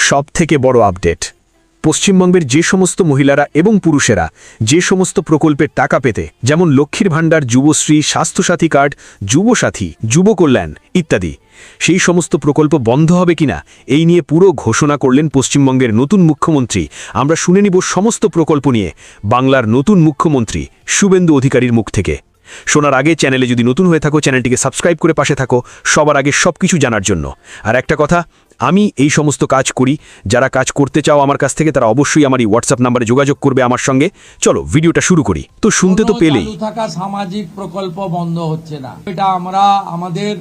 সবথেকে বড় আপডেট, পশ্চিমবঙ্গের যে সমস্ত মহিলারা এবং পুরুষেরা যে সমস্ত প্রকল্পের টাকা পেতে, যেমন লক্ষ্মীর ভাণ্ডার, যুবশ্রী, স্বাস্থ্যসাথী কার্ড, যুবসাথী, যুব কল্যাণ ইত্যাদি, সেই সমস্ত প্রকল্প বন্ধ হবে কিনা এই নিয়ে পুরো ঘোষণা করলেন পশ্চিমবঙ্গের নতুন মুখ্যমন্ত্রী। আমরা শুনে নিব সমস্ত প্রকল্প নিয়ে বাংলার নতুন মুখ্যমন্ত্রী শুভেন্দু অধিকারীর মুখ থেকে। শোনার আগে চ্যানেলে যদি নতুন হয়ে থাকো, চ্যানেলটিকে সাবস্ক্রাইব করে পাশে থাকো সবার আগে সবকিছু জানার জন্য। আর একটা কথা, আমি এই সমস্ত কাজ করি, যারা কাজ করতে চাও আমার কাছ থেকে তারা অবশ্যই আমার এই হোয়াটসঅ্যাপ নাম্বারে যোগাযোগ করবে আমার সঙ্গে। চলো ভিডিওটা শুরু করি। তো শুনতে তো পেলেই, চালু থাকা সামাজিক প্রকল্প বন্ধ হচ্ছে না, এটা আমরা আমাদের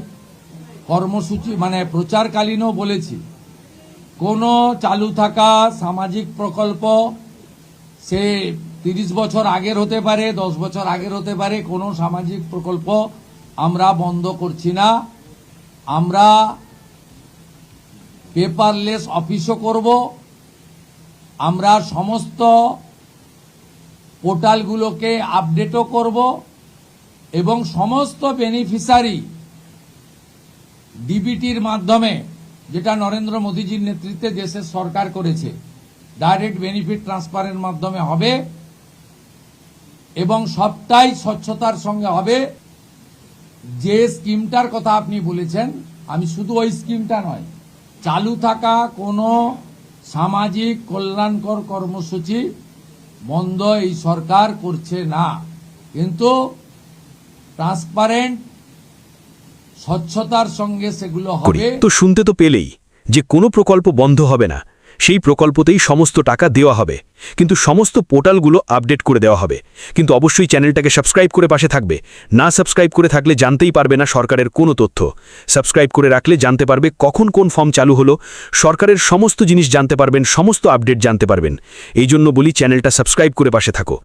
কর্মসূচি প্রচারকালীনও বলেছি। কোনো চালু থাকা সামাজিক প্রকল্প সে 30 বছর আগের হতে পারে, 10 বছর আগের হতে পারে, কোনো সামাজিক প্রকল্প আমরা বন্ধ করছি না। আমরা পেপারলেস অফিসও করব, আমরা সমস্ত পোর্টালগুলোকে আপডেটও করব এবং সমস্ত বেনিফিশিয়ারি ডিবিটির মাধ্যমে, যেটা নরেন্দ্র মোদীজির নেতৃত্বে দেশের সরকার করেছে, ডাইরেক্ট বেনিফিট ট্রান্সফারের মাধ্যমে হবে এবং সবটাই স্বচ্ছতার সঙ্গে হবে। যে স্কিমটার কথা আপনি বলেছেন, আমি শুধু ওই স্কিমটা নয়, চালু থাকা কোনো সামাজিক কল্যাণকর কর্মসূচি বন্ধ এই সরকার করছে না, কিন্তু ট্রান্সপারেন্ট স্বচ্ছতার সঙ্গে সেগুলো হবে। তো শুনতে তো পেলেই যে কোনো প্রকল্প বন্ধ হবে না, সেই প্রকল্পতেই সমস্ত টাকা দেওয়া হবে, কিন্তু সমস্ত পোর্টালগুলো আপডেট করে দেওয়া হবে। কিন্তু অবশ্যই চ্যানেলটাকে সাবস্ক্রাইব করে পাশে থাকবে। না সাবস্ক্রাইব করে থাকলে জানতেই পারবে না সরকারের কোনো তথ্য। সাবস্ক্রাইব করে রাখলে জানতে পারবে কখন কোন ফর্ম চালু হলো, সরকারের সমস্ত জিনিস জানতে পারবেন, সমস্ত আপডেট জানতে পারবেন। এই জন্য বলি চ্যানেলটা সাবস্ক্রাইব করে পাশে থাকো।